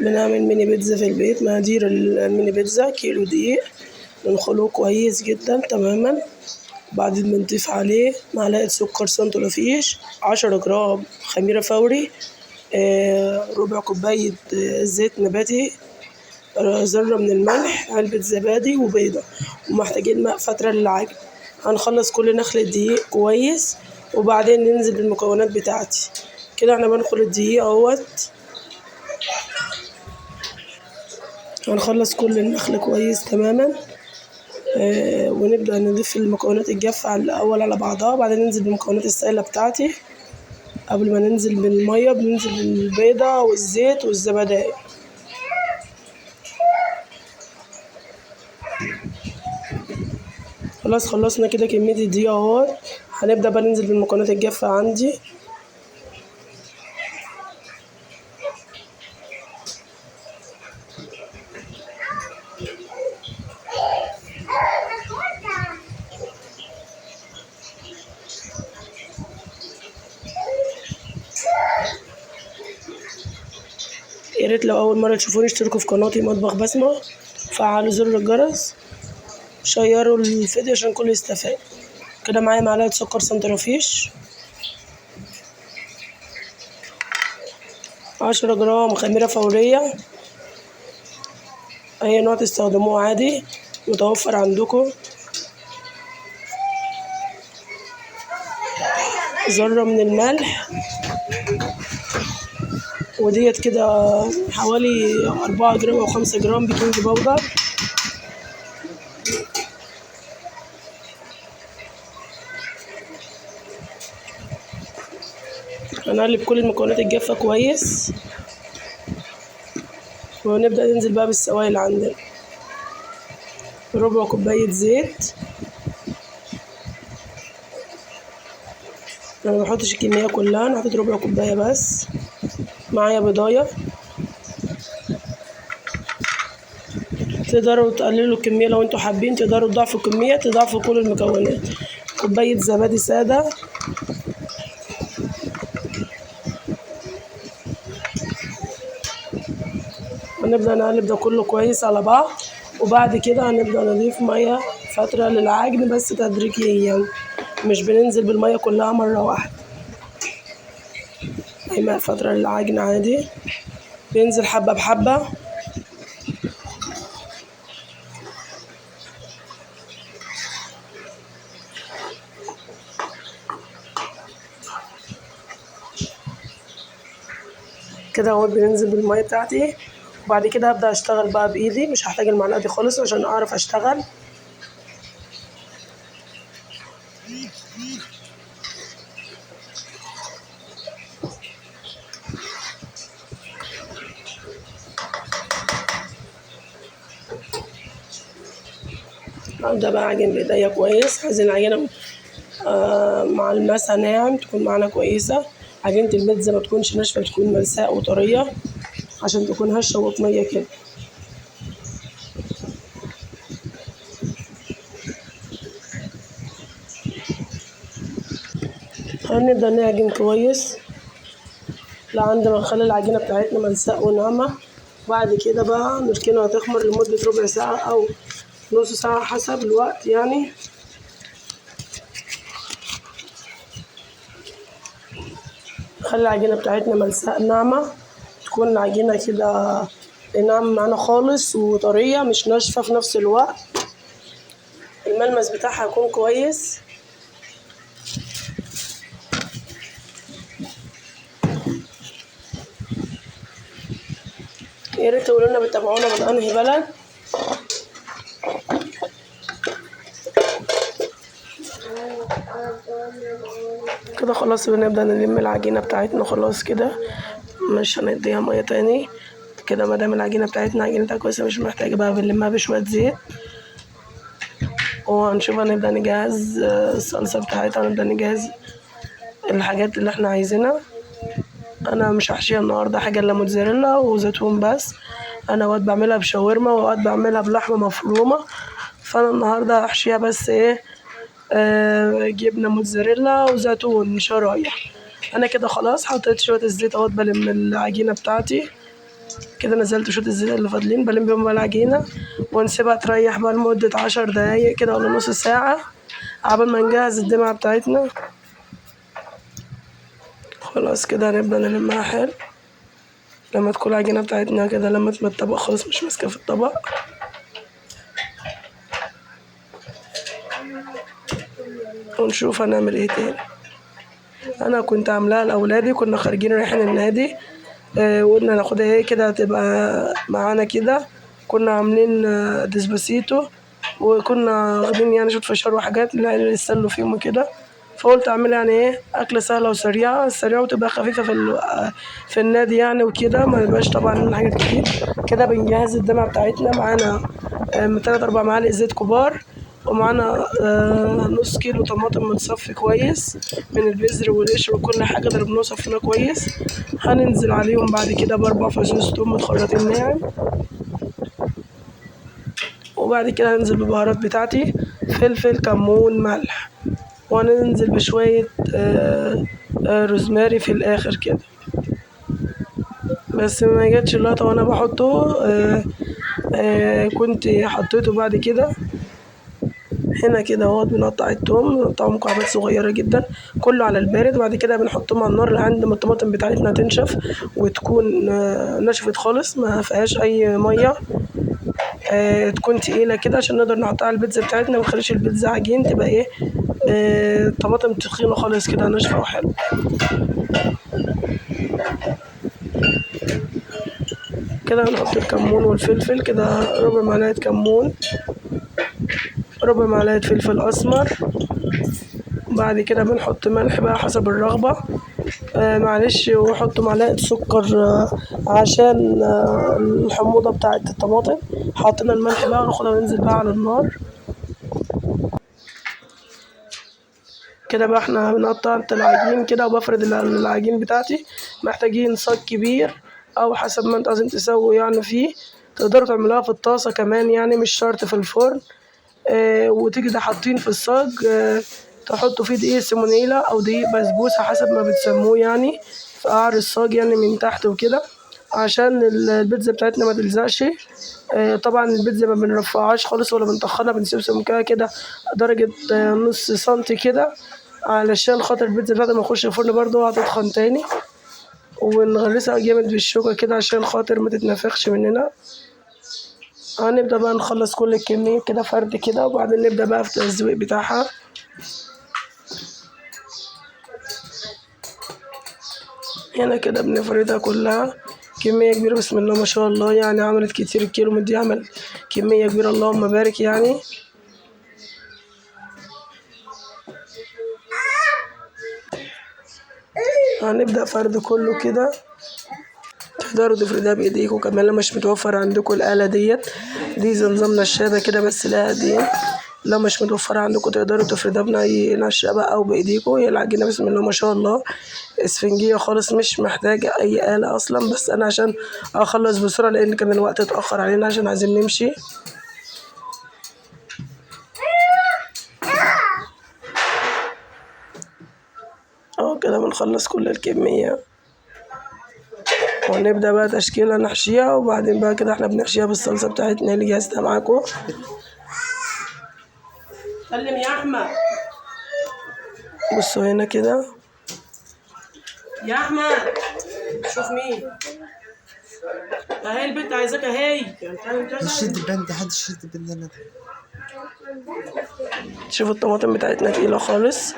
بنعمل ميني بيتزا في البيت. مقادير الميني بيتزا: كيلو دقيق بنخلوه كويس جدا تماما، بعدين بنضيف عليه معلقة سكر سنتوفيش، 10 جرام خميرة فوري، ربع كوباية زيت نباتي، ذرة من الملح، علبة زبادي، وبيضة. ومحتاجين ماء فترة للعجن. هنخلص كل نخل الدقيق كويس وبعدين ننزل بالمكونات بتاعتي. كده احنا بنخل الدقيق اهوت. هنخلص كل النخل كويس تماما، ونبدأ نضيف المكونات الجافة الأول على بعضها، وبعدين ننزل بالمكونات السائلة بتاعتي. قبل ما ننزل بالمية بننزل بالبيضة والزيت والزبادي. خلاص خلصنا كده كمية الدقيق اهوت. هنبدأ بقى ننزل بالمكونات الجافة عندي. يا ريت لو أول مرة تشوفوني اشتركوا في قناتي مطبخ بسمة، فعلوا زر الجرس، شيروا الفيديو عشان الكل يستفاد. كده معايا معلقة سكر سنتوفيش، 10 جرام خميرة فورية، أي نوع تستخدموه عادي متوفر عندكم، ذرة من الملح، وديت كده حوالي 4 جرام أو 5 جرام بيكنج باودر. هنقلب كل المكونات الجافة كويس ونبدأ ننزل بقى بالسوائل عندنا. ربع كوباية زيت، انا مبحطش الكمية كلها، انا حطيت ربع كوباية بس. معايا بيضاية، تقدروا تقللوا الكمية لو انتوا حابين، تقدروا تضاعفوا الكمية، تضاعفوا كل المكونات. كوباية زبادي سادة، ونبدأ نقلب ده كله كويس على بعض. وبعد كده هنبدأ نضيف مية فترة للعجن بس تدريجيا، مش بننزل بالمية كلها مرة واحدة. ماء فترة للعجن عادي، بينزل حبة بحبة. كده اهو بننزل بالمية بتاعتي، وبعد كده هبدأ اشتغل بقى بايدي، مش هحتاج المعلقة دي خالص عشان اعرف اشتغل. هبدأ بقى اعجن بايديا كويس. عايزين العجينة مع المسا ناعم تكون معانا كويسة. عجينة البيتزا ما تكونش ناشفة، تكون ملساء وطرية عشان تكون هشة وطنية كده. هنبدأ نعجن كويس لعند ما نخلي العجينة بتاعتنا ملساء وناعمة. بعد كده بقى نركنها تخمر لمدة ربع ساعة أو نص ساعة حسب الوقت يعني. نخلي العجينة بتاعتنا ملساء ناعمة، تكون العجينة كده ناعمة معانا خالص وطرية، مش ناشفة في نفس الوقت. الملمس بتاعها يكون كويس. يا ريت تقولوا لنا بتتابعونا من انهي بلد. كده خلاص بنبدأ نلم العجينة بتاعتنا خلاص كده، مش هنديها مية تاني كده. مادام العجينة بتاعتنا عجينتها كويسة مش محتاجة بقى، بنلمها بشوية زيت وهنشوف. هنبدأ نجهز الصلصة بتاعتها، هنبدأ نجهز الحاجات اللي احنا عايزينها. انا مش هحشيها النهارده حاجة الا موتزاريلا وزيتون بس. انا اوقات بعملها بشاورما واوقات بعملها بلحمة مفرومة، فانا النهارده هحشيها بس ايه، جبنة موتزاريلا وزيتون شرايح. انا كده خلاص حطيت شوية الزيت اهوت، بلم العجينة بتاعتي كده نزلت شوط الزيت اللي فاضلين، بلم بيهم بقى العجينة ونسيبها تريح بقى لمدة 10 دقايق كده ولا نص ساعة عبال ما نجهز الدمعة بتاعتنا. خلاص كده هنبدأ نلمها حلو لما تكون العجينة بتاعتنا كده لمت من الطبق خالص مش ماسكة في الطبق. ونشوف هنعمل ايه تاني. انا كنت عاملاها لاولادي، كنا خارجين رايحين النادي، وقلنا ناخدها ايه كده تبقى معانا كده. كنا عاملين ديسباسيتو، وكنا واخدين يعني شوط فشار وحاجات اللي يستلوا فيهم وكده. فقلت اعملها يعني ايه اكله سهله وسريعه وتبقى خفيفه في النادي يعني وكده، ما يبقاش طبعا حاجات كتير. كده بنجهز الدمعه بتاعتنا. معانا من 3-4 معالق زيت كبار، ومعانا نص كيلو طماطم متصفي كويس من البذر والقشر وكل حاجة، ضربناه وصفيناه كويس. هننزل عليهم بعد كده ب4 فصوص توم متخرطين ناعم، وبعد كده هننزل بالبهارات بتاعتي فلفل كمون ملح، وهننزل بشوية روزماري في الآخر كده. بس ما جاتش اللقطة وانا بحطه، كنت حطيته بعد كده هنا كده اهوت. بنقطع التوم، بنقطعه مكعبات صغيرة جدا كله على البارد، وبعد كده بنحطهم على النار لحد ما الطماطم بتاعتنا تنشف وتكون نشفت خالص ما فيهاش أي مية، تكون تقيلة كده عشان نقدر نحطها على البيتزا بتاعتنا. منخليش البيتزا عجين، تبقى ايه طماطم تخينة خالص كده ناشفة وحلو. كده هنحط الكمون والفلفل كده، ربع معلقة كمون، ربع معلقة فلفل أسمر. بعد كده بنحط ملح بقى حسب الرغبة، معلش، وحط معلقة سكر عشان الحموضة بتاعة الطماطم. حطينا الملح بقى وناخدها وننزل بقى على النار. كده بقى احنا بنقطع العجين كده وبفرد العجين بتاعتي. محتاجين صاج كبير او حسب ما انتوا عايزين تسووا يعني فيه. تقدروا تعملوها في الطاسة كمان يعني مش شرط في الفرن. وتيجي ده حاطين في الصاج تحطوا فيه دقيق سيمونيلا او دقيق بسبوسة حسب ما بتسموه يعني في قعر الصاج يعني من تحت وكده، عشان البيتزا بتاعتنا ما تلزقش. طبعا البيتزا ما بنرفعهاش خالص ولا بنطخنها، بنسيب سمكها كده درجة نص سنتي كده، علشان خاطر البيتزا بتاعتنا ما تخش الفرن برضه هتتخن تاني. ونغرسها جامد بالشوكة كده عشان خاطر ما تتنفخش مننا. هنبدأ بقى نخلص كل الكمية كده فرد كده، وبعدين نبدأ بقى في التسويق بتاعها. هنا كده بنفردها كلها كمية كبيرة بسم الله ما شاء الله، يعني عملت كتير. الكيلو مدي عمل كمية كبيرة اللهم بارك يعني. هنبدأ فرد كله كده. تقدروا تفردها بإيديكوا كمان لو مش متوفر عندكوا الآلة دي زي نظام نشابة كده بس لها دي. لو مش متوفرة عندكم تقدروا تفردها بأي نشابة أو بإيديكوا. هي العجينة بسم الله ما شاء الله اسفنجية خالص مش محتاجة أي آلة أصلا، بس أنا عشان أخلص بسرعة لأن كان الوقت اتأخر علينا عشان عايزين نمشي. كده بنخلص كل الكمية ونبدأ بقى تشكيلة نحشيها، وبعدين بقى كده احنا بنحشيها بالصلصة بتاعتنا اللي جهزتها معاكم. سلم يا أحمد. بصوا هنا كده يا أحمد، شوف مين اهي البنت عايزاك اهي. شد البند، حد شد البند. شوفوا الطماطم بتاعتنا تقيلة خالص.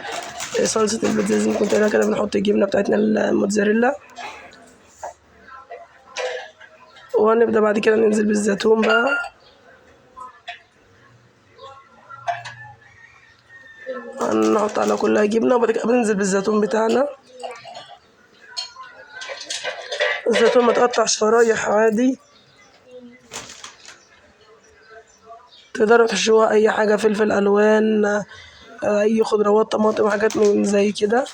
صلصة البيتزا زي ما كنت قايلة كده بنحط الجبنة بتاعتنا الموتزاريلا، وهنبدأ بعد كده ننزل بالزيتون بقى. هنحط على كلها جبنة وبعد كده بننزل بالزيتون بتاعنا. الزيتون متقطع شرايح عادي، تقدروا تحشوها أي حاجة، فلفل ألوان، أي خضروات، طماطم، حاجات من زي كده.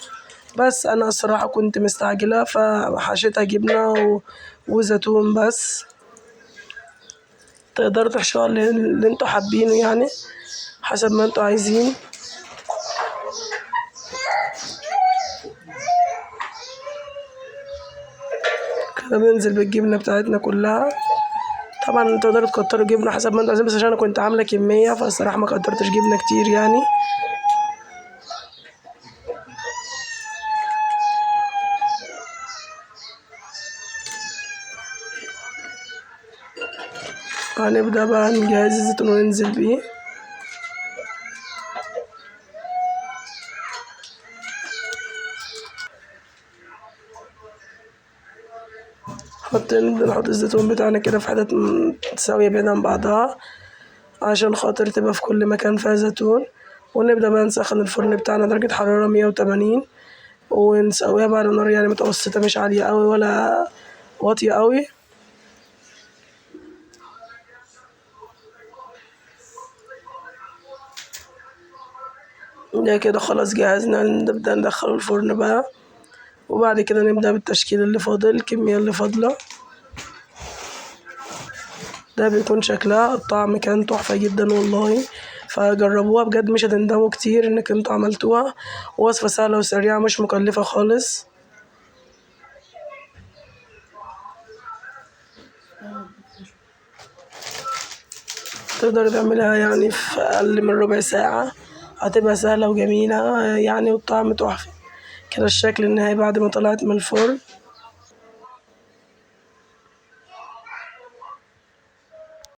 بس أنا الصراحة كنت مستعجلة فحشيتها جبنة وزيتون بس. تقدروا تحشوها اللي انتوا حابينه يعني حسب ما انتوا عايزين. فبننزل بالجبنة بتاعتنا كلها. طبعا تقدروا تكتروا جبنة حسب ما انتوا عايزين، بس عشان انا كنت عاملة كمية فالصراحة ما كترتش جبنة كتير يعني. هنبدأ بقى نجهز الزيتون وننزل بيه. نبدأ نحط الزيتون بتاعنا كده في حتت متساوية بعيد عن بعضها عشان خاطر تبقى في كل مكان فيها زيتون. ونبدأ بقى نسخن الفرن بتاعنا درجة حرارة 180 ونسويها بقى على نار يعني متوسطة، مش عالية أوي ولا واطية أوي. ده كده خلاص جهزنا، نبدأ ندخله الفرن بقى. وبعد كده نبدأ بالتشكيل اللي فاضل، الكمية اللي فاضلة. ده بيكون شكلها، الطعم كان تحفة جدا والله، فجربوها بجد مش هتندموا كتير انك انتوا عملتوها. وصفة سهلة وسريعة مش مكلفة خالص. تقدر تعملها يعني في أقل من ربع ساعة، هتبقى سهلة وجميلة يعني والطعم تحفة. كده الشكل النهائي بعد ما طلعت من الفرن.